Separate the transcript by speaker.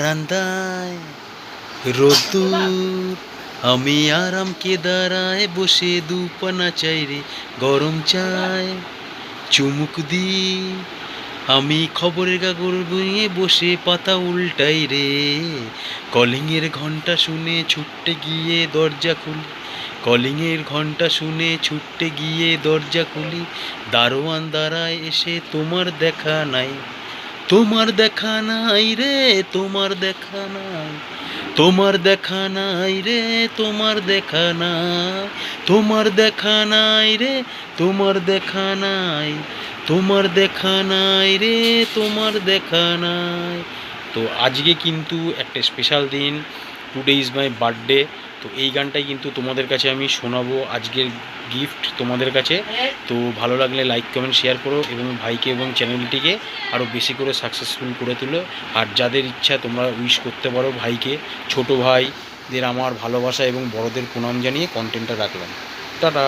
Speaker 1: বারান্দায় রোদ্দুর, আমি আরাম কেদারায় বসে দুপানা চাই রে গরম চায় চুমুক দি, আমি খবরের কাগজ নিয়ে বসে পাতা উল্টাই রে, কলিংয়ের ঘন্টা শুনে ছুটতে গিয়ে দরজা খুলি, কলিংয়ের ঘন্টা শুনে ছুটতে গিয়ে দরজা খুলি, দারোয়ান দাঁড়ায় এসে তোমার দেখা নাই, তোমার দেখা নাই রে, তোমার দেখা নাই, তোমার দেখা নাই রে, তোমার দেখা নাই, তোমার দেখা নাই রে, তোমার দেখা নাই, তোমার দেখা নাই রে, তোমার দেখা নাই। তো আজকে কিন্তু একটা স্পেশাল দিন, টুডে ইজ মাই বার্থডে। তো এই গানটাই কিন্তু তোমাদের কাছে আমি শোনাবো, আজকের গিফট তোমাদের কাছে। তো ভালো লাগলে লাইক কমেন্ট শেয়ার করো এবং ভাইকে এবং চ্যানেলটিকে আরও বেশি করে সাকসেসফুল করে তুলো। আর যাদের ইচ্ছা তোমরা উইশ করতে পারো ভাইকে। ছোটো ভাইদের আমার ভালোবাসা এবং বড়দের প্রণাম জানিয়ে কন্টেন্টটা রাখলাম। টাটা।